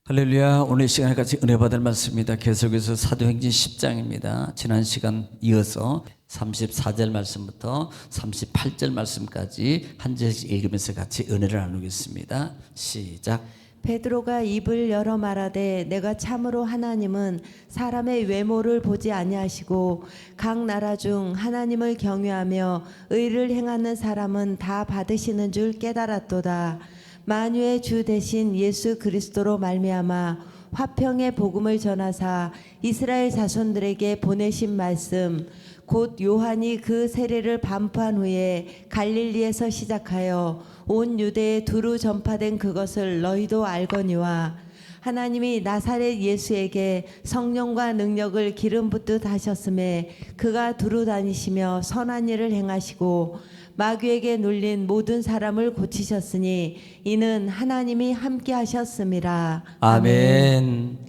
할렐루야. 오늘 이 시간에 같이 은혜 받을 말씀입니다. 계속해서 사도행전 10장입니다. 지난 시간 이어서 34절 말씀부터 38절 말씀까지 한 절씩 읽으면서 같이 은혜를 나누겠습니다. 시작. 베드로가 입을 열어 말하되 내가 참으로 하나님은 사람의 외모를 보지 아니하시고 각 나라 중 하나님을 경외하며 의를 행하는 사람은 다 받으시는 줄 깨달았도다. 만유의 주 대신 예수 그리스도로 말미암아 화평의 복음을 전하사 이스라엘 자손들에게 보내신 말씀 곧 요한이 그 세례를 반포한 후에 갈릴리에서 시작하여 온 유대에 두루 전파된 그것을 너희도 알거니와 하나님이 나사렛 예수에게 성령과 능력을 기름 붓듯 하셨음에 그가 두루 다니시며 선한 일을 행하시고 마귀에게 눌린 모든 사람을 고치셨으니 이는 하나님이 함께 하셨음이라. 아멘.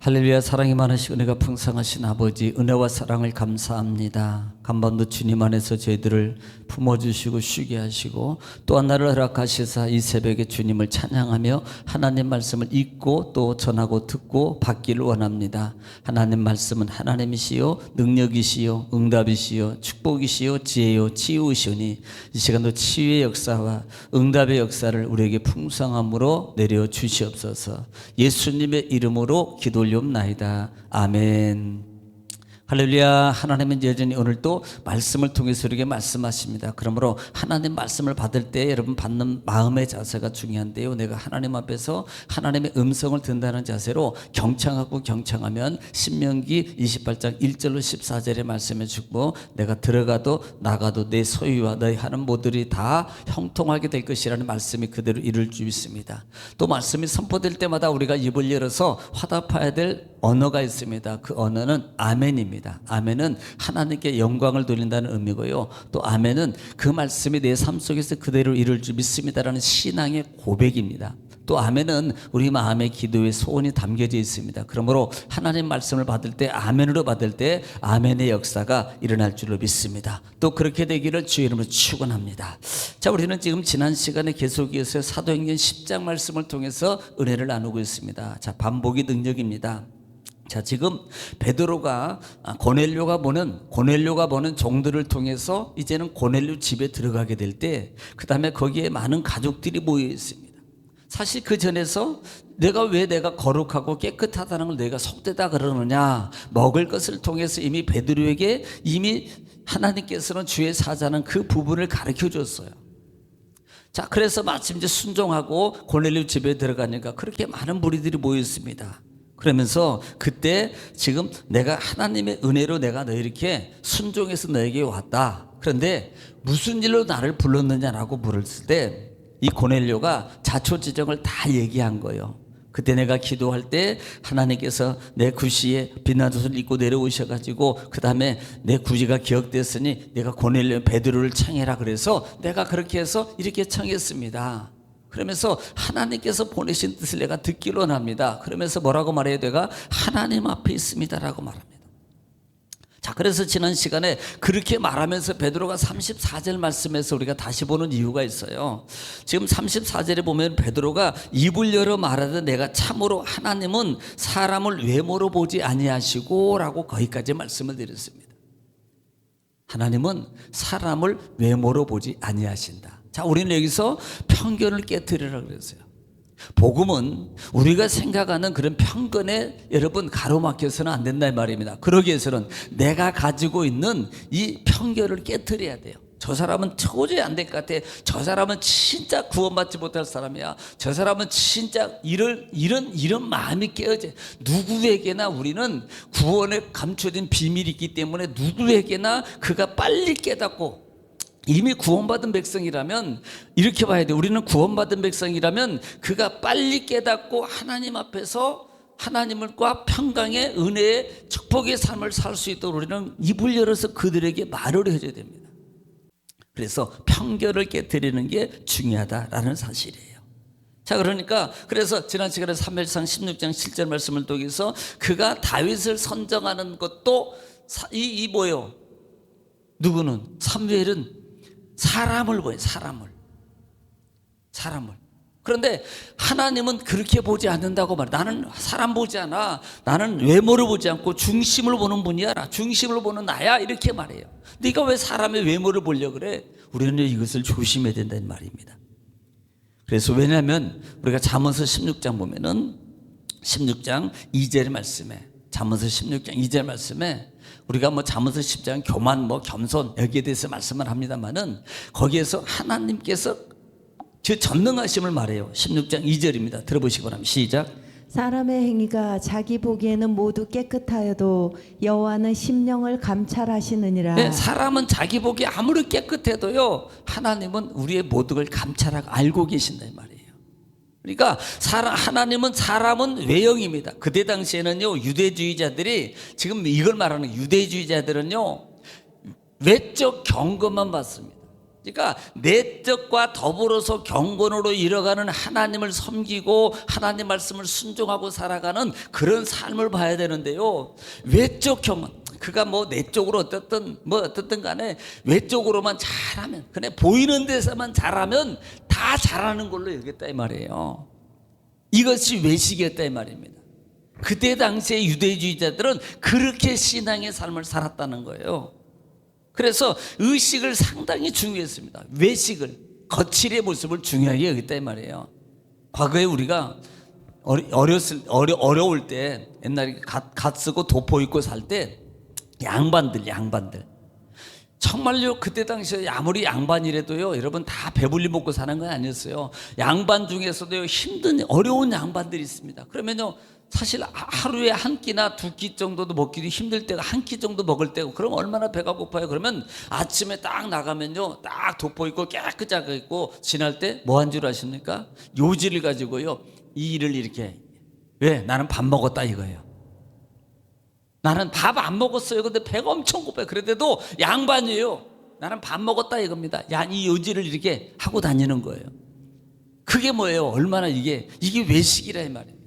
할렐루야. 사랑이 많으시고 은혜가 풍성하신 아버지, 은혜와 사랑을 감사합니다. 간밤도 주님 안에서 저희들을 품어주시고 쉬게 하시고 또한 나를 허락하시사 이 새벽에 주님을 찬양하며 하나님 말씀을 읽고 또 전하고 듣고 받기를 원합니다. 하나님 말씀은 하나님이시요 능력이시요 응답이시요 축복이시요 지혜요 치유이시오니 이 시간도 치유의 역사와 응답의 역사를 우리에게 풍성함으로 내려 주시옵소서. 예수님의 이름으로 기도 올리옵나이다. 아멘. 할렐루야. 하나님은 여전히 오늘도 말씀을 통해서 우리에게 말씀하십니다. 그러므로 하나님 말씀을 받을 때 여러분 받는 마음의 자세가 중요한데요, 내가 하나님 앞에서 하나님의 음성을 듣는다는 자세로 경청하고 경청하면 신명기 28장 1절로 14절의 말씀해 주고 내가 들어가도 나가도 내 소유와 너희 하는 모들이 다 형통하게 될 것이라는 말씀이 그대로 이룰 줄 믿습니다. 또 말씀이 선포될 때마다 우리가 입을 열어서 화답해야 될 언어가 있습니다. 그 언어는 아멘입니다. 아멘은 하나님께 영광을 돌린다는 의미고요, 또 아멘은 그 말씀이 내 삶 속에서 그대로 이룰 줄 믿습니다라는 신앙의 고백입니다. 또 아멘은 우리 마음의 기도의 소원이 담겨져 있습니다. 그러므로 하나님 말씀을 받을 때 아멘으로 받을 때 아멘의 역사가 일어날 줄로 믿습니다. 또 그렇게 되기를 주의 이름으로 축원합니다. 자, 우리는 지금 지난 시간에 계속해서 사도행전 10장 말씀을 통해서 은혜를 나누고 있습니다. 자, 반복이 능력입니다. 자, 지금 베드로가 고넬료가 보는 종들을 통해서 이제는 고넬료 집에 들어가게 될 때 그 다음에 거기에 많은 가족들이 모여 있습니다. 사실 그 전에서 내가 거룩하고 깨끗하다는 걸 내가 속되다 그러느냐, 먹을 것을 통해서 이미 베드로에게 이미 하나님께서는 주의 사자는 그 부분을 가르쳐 줬어요. 자, 그래서 마침 이제 순종하고 고넬료 집에 들어가니까 그렇게 많은 무리들이 모여 있습니다. 그러면서 그때 지금 내가 하나님의 은혜로 내가 너 이렇게 순종해서 너에게 왔다. 그런데 무슨 일로 나를 불렀느냐라고 물었을 때 이 고넬료가 자초지정을 다 얘기한 거예요. 그때 내가 기도할 때 하나님께서 내 구시에 빛난 옷을 입고 내려오셔가지고 그 다음에 내 구지가 기억됐으니 내가 고넬료 베드로를 청해라 그래서 내가 그렇게 해서 이렇게 청했습니다. 그러면서 하나님께서 보내신 뜻을 내가 듣기로 원합니다. 그러면서 뭐라고 말해야 돼가 하나님 앞에 있습니다라고 말합니다. 자, 그래서 지난 시간에 그렇게 말하면서 베드로가 34절 말씀에서 우리가 다시 보는 이유가 있어요. 지금 34절에 보면 베드로가 입을 열어 말하되 내가 참으로 하나님은 사람을 외모로 보지 아니하시고 라고 거기까지 말씀을 드렸습니다. 하나님은 사람을 외모로 보지 아니하신다. 자, 우리는 여기서 편견을 깨트리라 그랬어요. 복음은 우리가 생각하는 그런 편견에 여러분 가로막혀서는 안 된다 이 말입니다. 그러기 위해서는 내가 가지고 있는 이 편견을 깨트려야 돼요. 저 사람은 도저히 안 될 것 같아. 저 사람은 진짜 구원받지 못할 사람이야. 저 사람은 진짜 이런 마음이 깨어져. 누구에게나 우리는 구원에 감춰진 비밀이 있기 때문에 누구에게나 그가 빨리 깨닫고 이미 구원받은 백성이라면 이렇게 봐야 돼. 우리는 구원받은 백성이라면 그가 빨리 깨닫고 하나님 앞에서 하나님과 평강의 은혜의 축복의 삶을 살 수 있도록 우리는 입을 열어서 그들에게 말을 해줘야 됩니다. 그래서 편견을 깨뜨리는 게 중요하다라는 사실이에요. 자, 그러니까 그래서 지난 시간에 사무엘상 16장 7절 말씀을 통해서 그가 다윗을 선정하는 것도 이 뭐예요? 누구는? 사무엘은 사람을 보여. 사람을. 그런데 하나님은 그렇게 보지 않는다고 말해. 나는 사람 보지 않아. 나는 외모를 보지 않고 중심을 보는 분이야. 중심을 보는 나야. 이렇게 말해요. 네가 왜 사람의 외모를 보려고 그래? 우리는 이것을 조심해야 된다는 말입니다. 그래서 왜냐하면 우리가 잠언서 16장 보면은 16장 2절 말씀에, 잠언서 16장 2절 말씀에 우리가 뭐 잠언서 10장 교만, 겸손 여기에 대해서 말씀을 합니다만은 거기에서 하나님께서 그 전능하심을 말해요. 16장 2절입니다. 들어보시기 바랍니다. 시작. 사람의 행위가 자기 보기에는 모두 깨끗하여도 여호와는 심령을 감찰하시느니라. 네, 사람은 자기 보기 아무리 깨끗해도요, 하나님은 우리의 모든 걸 감찰하고 알고 계신다 이 말이에요. 그러니까 하나님은 사람은 외형입니다. 그때 당시에는요, 유대주의자들이, 지금 이걸 말하는 유대주의자들은요, 외적 경건만 봤습니다. 그러니까 내적과 더불어서 경건으로 이뤄가는 하나님을 섬기고 하나님 말씀을 순종하고 살아가는 그런 삶을 봐야 되는데요, 외적 경건, 그가 뭐 내적으로 어떻든 간에 외적으로만 잘하면, 그냥 보이는 데서만 잘하면 다 잘하는 걸로 여겼다 이 말이에요. 이것이 외식이었다 이 말입니다. 그때 당시에 유대주의자들은 그렇게 신앙의 삶을 살았다는 거예요. 그래서 의식을 상당히 중요했습니다. 외식을, 거칠의 모습을 중요하게 여겼다 이 말이에요. 과거에 우리가 어려울 때, 옛날에 갓 쓰고 도포 입고 살 때 양반들 정말요, 그때 당시에 아무리 양반이라도요, 여러분 다 배불리 먹고 사는 건 아니었어요. 양반 중에서도 힘든 어려운 양반들이 있습니다. 그러면요, 사실 하루에 한 끼나 두 끼 정도도 먹기도 힘들 때가, 한 끼 정도 먹을 때고, 그럼 얼마나 배가 고파요. 그러면 아침에 딱 나가면요, 딱 돋보 있고 깨끗하게 있고 지날 때 뭐 한 줄 아십니까? 요지를 가지고요, 이 일을 이렇게, 왜? 나는 밥 먹었다 이거예요. 나는 밥 안 먹었어요. 근데 배가 엄청 고파요. 그런데도 양반이에요. 나는 밥 먹었다 이겁니다. 이 요지를 이렇게 하고 다니는 거예요. 그게 뭐예요? 얼마나 이게 외식이라 이 말이에요.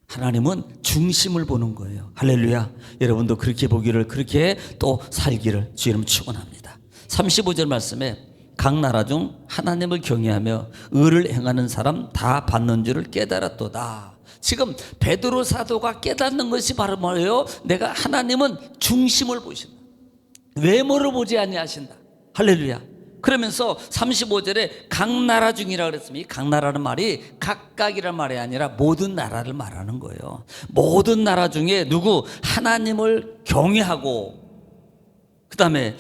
하나님은 중심을 보는 거예요. 할렐루야. 여러분도 그렇게 보기를, 그렇게 또 살기를 주 이름 축원합니다. 35절 말씀에 각 나라 중 하나님을 경외하며 의를 행하는 사람 다 받는 줄을 깨달았도다. 지금 베드로 사도가 깨닫는 것이 바로 뭐예요? 내가 하나님은 중심을 보신다. 외모를 보지 아니하신다. 할렐루야. 그러면서 35절에 각 나라 중이라 그랬습니다. 각 나라는 말이 각각이란 말이 아니라 모든 나라를 말하는 거예요. 모든 나라 중에 누구? 하나님을 경외하고, 그 다음에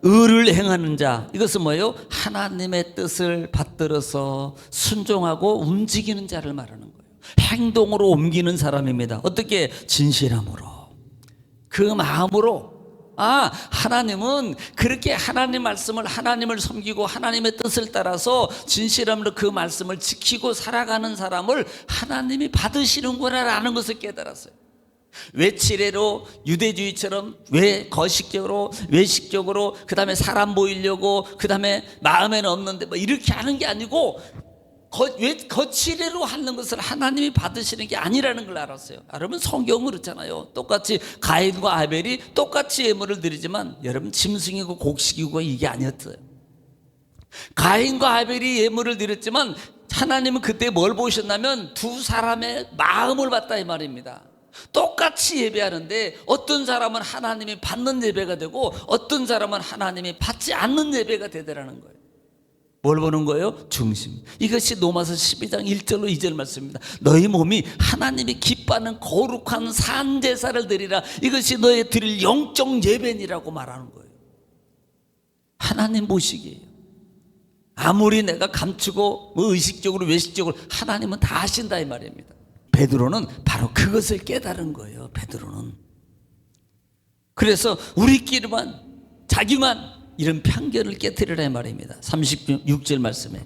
의를 행하는 자, 이것은 뭐예요? 하나님의 뜻을 받들어서 순종하고 움직이는 자를 말하는 거예요. 행동으로 옮기는 사람입니다. 어떻게? 진실함으로, 그 마음으로. 하나님은 그렇게 하나님 말씀을, 하나님을 섬기고 하나님의 뜻을 따라서 진실함으로 그 말씀을 지키고 살아가는 사람을 하나님이 받으시는구나라는 것을 깨달았어요. 외치례로, 유대주의처럼 거식적으로, 외식적으로, 그 다음에 사람 보이려고, 그 다음에 마음에는 없는데 이렇게 하는 게 아니고, 거칠애로 하는 것을 하나님이 받으시는 게 아니라는 걸 알았어요. 여러분, 성경은 그렇잖아요. 똑같이 가인과 아벨이 똑같이 예물을 드리지만 여러분, 짐승이고 곡식이고 이게 아니었어요. 가인과 아벨이 예물을 드렸지만 하나님은 그때 뭘 보셨냐면 두 사람의 마음을 봤다 이 말입니다. 똑같이 예배하는데 어떤 사람은 하나님이 받는 예배가 되고 어떤 사람은 하나님이 받지 않는 예배가 되더라는 거예요. 뭘 보는 거예요? 중심. 이것이 로마서 12장 1절로 2절 말씀입니다. 너희 몸이 하나님이 기뻐하는 거룩한 산제사를 드리라. 이것이 너희 드릴 영적 예배니라고 말하는 거예요. 하나님 보시기에요. 아무리 내가 감추고 의식적으로 외식적으로, 하나님은 다 하신다 이 말입니다. 베드로는 바로 그것을 깨달은 거예요. 베드로는. 그래서 우리끼리만, 자기만, 이런 편견을 깨뜨리라 이 말입니다. 36절 말씀에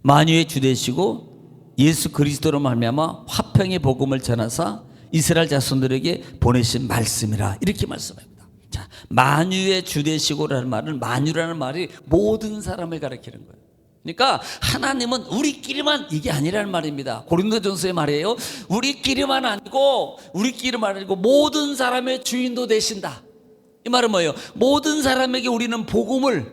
만유의 주 되시고 예수 그리스도로 말미암아 화평의 복음을 전하사 이스라엘 자손들에게 보내신 말씀이라, 이렇게 말씀합니다. 자, 만유의 주 되시고라는 말은, 만유라는 말이 모든 사람을 가리키는 거예요. 그러니까 하나님은 우리끼리만, 이게 아니라는 말입니다. 고린도전서의 말이에요. 우리끼리만 아니고 모든 사람의 주인도 되신다. 이 말은 뭐예요? 모든 사람에게 우리는 복음을,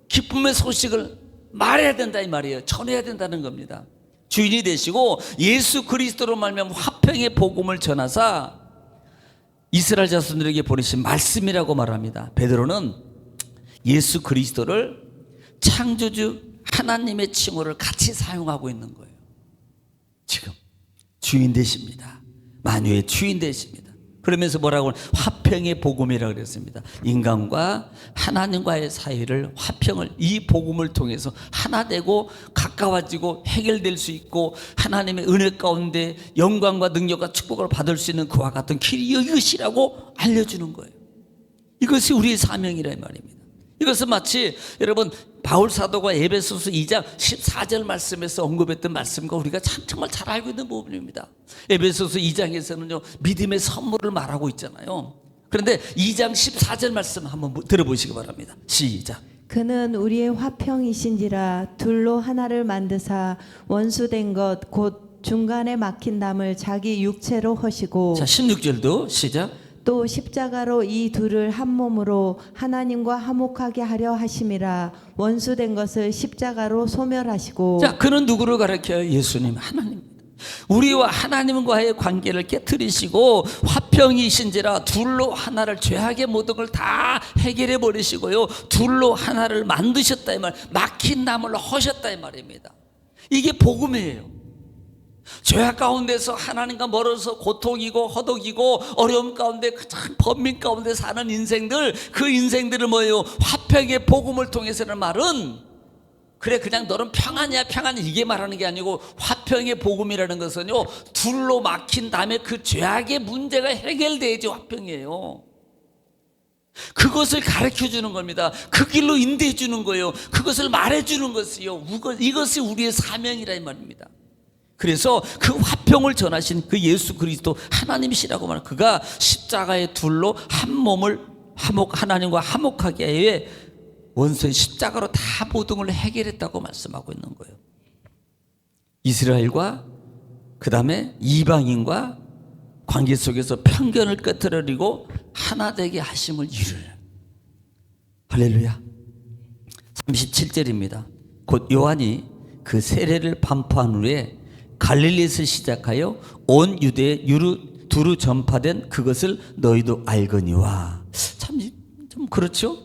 기쁨의 소식을 말해야 된다 이 말이에요. 전해야 된다는 겁니다. 주인이 되시고 예수 그리스도로 말미암아 화평의 복음을 전하사 이스라엘 자손들에게 보내신 말씀이라고 말합니다. 베드로는 예수 그리스도를 창조주 하나님의 칭호를 같이 사용하고 있는 거예요. 지금 주인 되십니다. 만유의 주인 되십니다. 그러면서 뭐라고 화평의 복음이라고 그랬습니다. 인간과 하나님과의 사이를 화평을 이 복음을 통해서 하나 되고 가까워지고 해결될 수 있고 하나님의 은혜 가운데 영광과 능력과 축복을 받을 수 있는 그와 같은 길이 이것이라고 알려주는 거예요. 이것이 우리의 사명이라 이 말입니다. 이것은 마치 여러분 바울 사도가 에베소서 2장 14절 말씀에서 언급했던 말씀과 우리가 정말 잘 알고 있는 부분입니다. 에베소서 2장에서는요 믿음의 선물을 말하고 있잖아요. 그런데 2장 14절 말씀 한번 들어보시기 바랍니다. 시작. 그는 우리의 화평이신지라 둘로 하나를 만드사 원수된 것 곧 중간에 막힌 담을 자기 육체로 허시고. 자 16절도 시작. 또 십자가로 이 둘을 한 몸으로 하나님과 화목하게 하려 하심이라. 원수된 것을 십자가로 소멸하시고. 자, 그는 누구를 가리켜요? 예수님, 하나님입니다. 우리와 하나님과의 관계를 깨뜨리시고 화평이신지라 둘로 하나를 죄악의 모든 걸 다 해결해 버리시고요 둘로 하나를 만드셨다 이 말, 막힌 담을 허셨다 이 말입니다. 이게 복음이에요. 죄악 가운데서 하나님과 멀어서 고통이고 허덕이고 어려움 가운데 참 번민 가운데 사는 인생들, 그 인생들을 뭐예요? 화평의 복음을 통해서는 말은 그래 그냥 너는 평안이야 평안이 이게 말하는 게 아니고 화평의 복음이라는 것은요 둘로 막힌 다음에 그 죄악의 문제가 해결돼야지 화평이에요. 그것을 가르쳐 주는 겁니다. 그 길로 인도해 주는 거예요. 그것을 말해 주는 것이요 이것이 우리의 사명이라 이 말입니다. 그래서 그 화평을 전하신 그 예수 그리스도 하나님이시라고 말하는 그가 십자가의 둘로 한 몸을 하나님과 화목하게 해 원수의 십자가로 다 모든 걸 해결했다고 말씀하고 있는 거예요. 이스라엘과 그 다음에 이방인과 관계 속에서 편견을 깨트리고 하나 되게 하심을 이루려. 할렐루야. 37절입니다. 곧 요한이 그 세례를 반포한 후에 갈릴리에서 시작하여 온 유대에 두루 전파된 그것을 너희도 알거니와. 참 좀 그렇죠?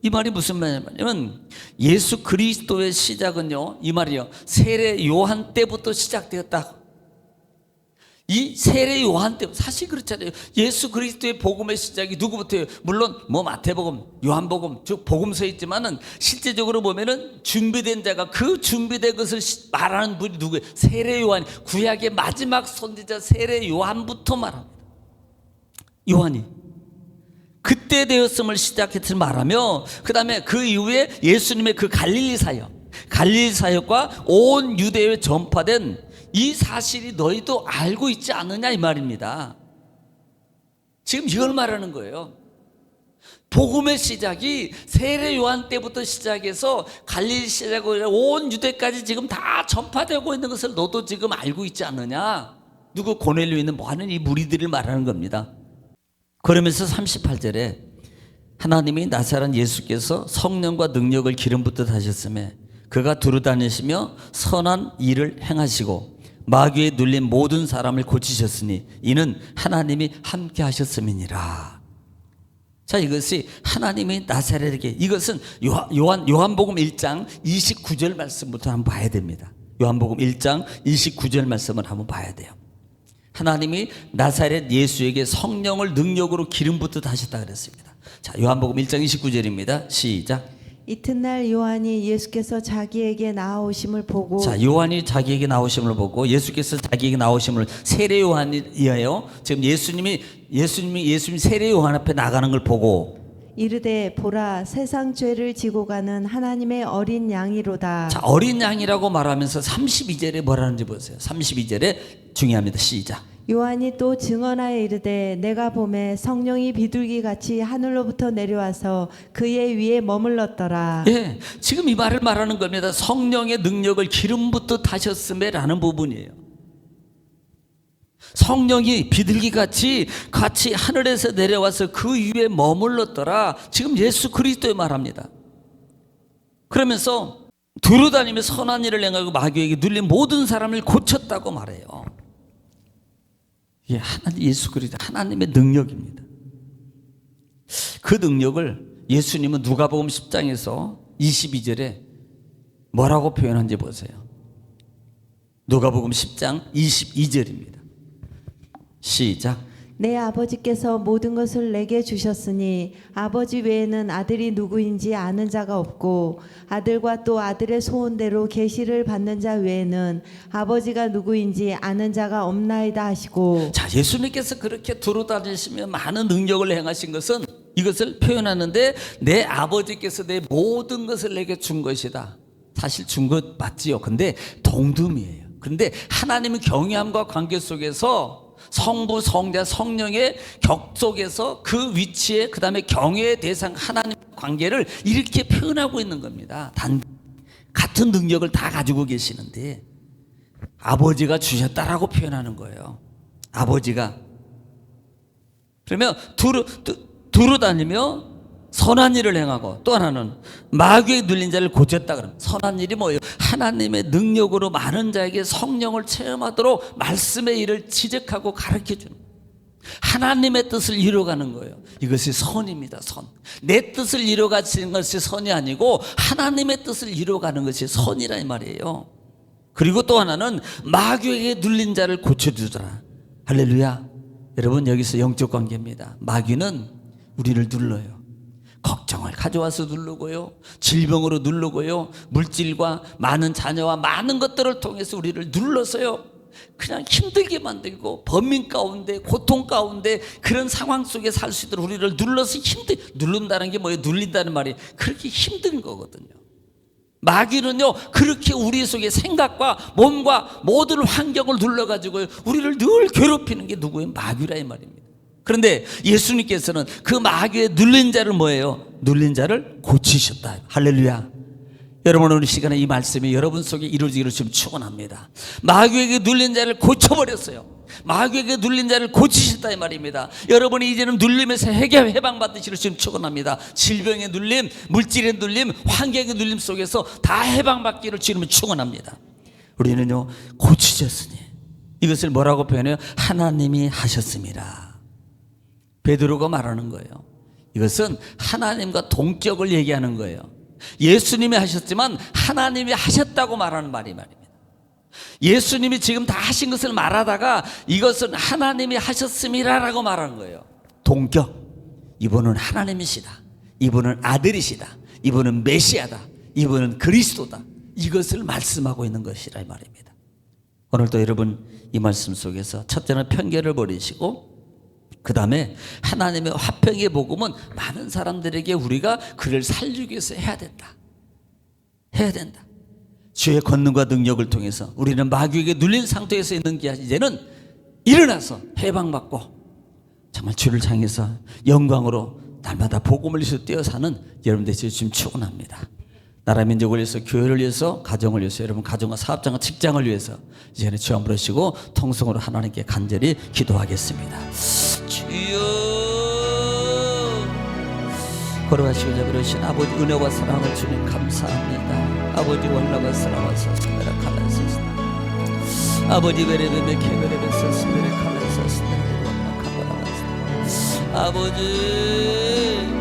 이 말이 무슨 말이냐면 예수 그리스도의 시작은요 이 말이요 세례 요한 때부터 시작되었다. 이 세례 요한 때 사실 그렇잖아요. 예수 그리스도의 복음의 시작이 누구부터예요? 물론 뭐 마태복음, 요한복음 즉 복음서에 있지만은 실제적으로 보면은 준비된 자가 그 준비된 것을 말하는 분이 누구예요? 세례 요한. 구약의 마지막 선지자 세례 요한부터 말합니다. 요한이 그때 되었음을 시작했을 말하며 그 다음에 그 이후에 예수님의 그 갈릴리 사역과 온 유대에 전파된 이 사실이 너희도 알고 있지 않느냐 이 말입니다. 지금 이걸 말하는 거예요. 복음의 시작이 세례 요한 때부터 시작해서 갈릴리 시작하고 온 유대까지 지금 다 전파되고 있는 것을 너도 지금 알고 있지 않느냐. 누구 고넬료 있는 뭐하는 이 무리들을 말하는 겁니다. 그러면서 38절에 하나님이 나사렛 예수께서 성령과 능력을 기름 붓듯 하셨음에 그가 두루 다니시며 선한 일을 행하시고 마귀에 눌린 모든 사람을 고치셨으니 이는 하나님이 함께 하셨음이니라. 자, 이것이 하나님이 나사렛에게, 이것은 요한복음 1장 29절 말씀부터 한번 봐야 됩니다. 요한복음 1장 29절 말씀을 한번 봐야 돼요. 하나님이 나사렛 예수에게 성령을 능력으로 기름 붓듯 하셨다 그랬습니다. 자, 요한복음 1장 29절입니다. 시작. 이튿날 요한이 예수께서 자기에게 나아오심을 보고. 자, 요한이 자기에게 나오심을 보고 예수께서 자기에게 나오심을 세례 요한이에요. 지금 예수님이 세례 요한 앞에 나가는 걸 보고 이르되 보라 세상 죄를 지고 가는 하나님의 어린 양이로다. 자, 어린 양이라고 말하면서 32절에 뭐라는지 보세요. 32절에 중요합니다. 시작. 요한이 또 증언하여 이르되 내가 보매 성령이 비둘기같이 하늘로부터 내려와서 그의 위에 머물렀더라. 예, 지금 이 말을 말하는 겁니다. 성령의 능력을 기름 붓듯 하셨음에 라는 부분이에요. 성령이 비둘기같이 하늘에서 내려와서 그 위에 머물렀더라. 지금 예수 그리스도의 말합니다. 그러면서 두루다니며 선한 일을 행하고 마귀에게 눌린 모든 사람을 고쳤다고 말해요. 이게 하나님 예수 그리스도 하나님의 능력입니다. 그 능력을 예수님은 누가복음 10장에서 22절에 뭐라고 표현한지 보세요. 누가복음 10장 22절입니다. 시작. 내 아버지께서 모든 것을 내게 주셨으니 아버지 외에는 아들이 누구인지 아는 자가 없고 아들과 또 아들의 소원대로 계시를 받는 자 외에는 아버지가 누구인지 아는 자가 없나이다 하시고. 자, 예수님께서 그렇게 두루다니시며 많은 능력을 행하신 것은 이것을 표현하는데 내 아버지께서 내 모든 것을 내게 준 것이다. 사실 준 것 맞지요. 근데 동dum이에요. 그런데 하나님의 경외함과 관계 속에서 성부, 성자, 성령의 격 속에서 그 위치에 그 다음에 경외의 대상 하나님 관계를 이렇게 표현하고 있는 겁니다. 같은 능력을 다 가지고 계시는데 아버지가 주셨다라고 표현하는 거예요. 아버지가. 그러면 두루다니며 선한 일을 행하고 또 하나는 마귀에 눌린 자를 고쳤다. 그러면 선한 일이 뭐예요? 하나님의 능력으로 많은 자에게 성령을 체험하도록 말씀의 일을 지적하고 가르쳐주는, 하나님의 뜻을 이루어가는 거예요. 이것이 선입니다. 선. 내 뜻을 이루어가는 것이 선이 아니고 하나님의 뜻을 이루어가는 것이 선이라 이 말이에요. 그리고 또 하나는 마귀에게 눌린 자를 고쳐주더라. 할렐루야. 여러분, 여기서 영적 관계입니다. 마귀는 우리를 눌러요. 걱정을 가져와서 누르고요, 질병으로 누르고요, 물질과 많은 자녀와 많은 것들을 통해서 우리를 눌러서요 그냥 힘들게 만들고 범민 가운데 고통 가운데 그런 상황 속에 살 수 있도록 우리를 눌러서 누른다는 게 뭐예요? 눌린다는 말이 그렇게 힘든 거거든요. 마귀는요 그렇게 우리 속의 생각과 몸과 모든 환경을 눌러가지고 우리를 늘 괴롭히는 게 누구예요? 마귀라 이 말입니다. 그런데 예수님께서는 그 마귀에 눌린 자를 뭐예요? 눌린 자를 고치셨다. 할렐루야. 여러분, 오늘 시간에 이 말씀이 여러분 속에 이루어지기를 지금 축원합니다. 마귀에게 눌린 자를 고쳐버렸어요. 마귀에게 눌린 자를 고치셨다 이 말입니다. 여러분이 이제는 눌림에서 해방받으시기를 지금 축원합니다. 질병의 눌림, 물질의 눌림, 환경의 눌림 속에서 다 해방받기를 지금 축원합니다. 우리는요 고치셨으니 이것을 뭐라고 표현해요? 하나님이 하셨습니다. 베드로가 말하는 거예요. 이것은 하나님과 동격을 얘기하는 거예요. 예수님이 하셨지만 하나님이 하셨다고 말하는 말입니다. 예수님이 지금 다 하신 것을 말하다가 이것은 하나님이 하셨음이라고 말하는 거예요. 동격. 이분은 하나님이시다. 이분은 아들이시다. 이분은 메시아다. 이분은 그리스도다. 이것을 말씀하고 있는 것이라 이 말입니다. 오늘도 여러분 이 말씀 속에서 첫째는 편견을 버리시고 그 다음에 하나님의 화평의 복음은 많은 사람들에게 우리가 그를 살리기 위해서 해야 된다. 주의 권능과 능력을 통해서 우리는 마귀에게 눌린 상태에서 있는 게 이제는 일어나서 해방받고 정말 주를 향해서 영광으로 날마다 복음을 위해서 뛰어 사는 여러분들이 지금 축원합니다. 나라 민족을 위해서, 교회를 위해서, 가정을 위해서, 여러분 가정과 사업장과 직장을 위해서 이제는 주여 부르시고 통성으로 하나님께 간절히 기도하겠습니다. 주여, 걸어가시고 잡으신 아버지 은혜와 사랑을 주님 감사합니다. 아버지 원나가 사랑하사 스메라 칼라사스 아버지 베레베메 케베레베사 스메라 칼라사스 아버지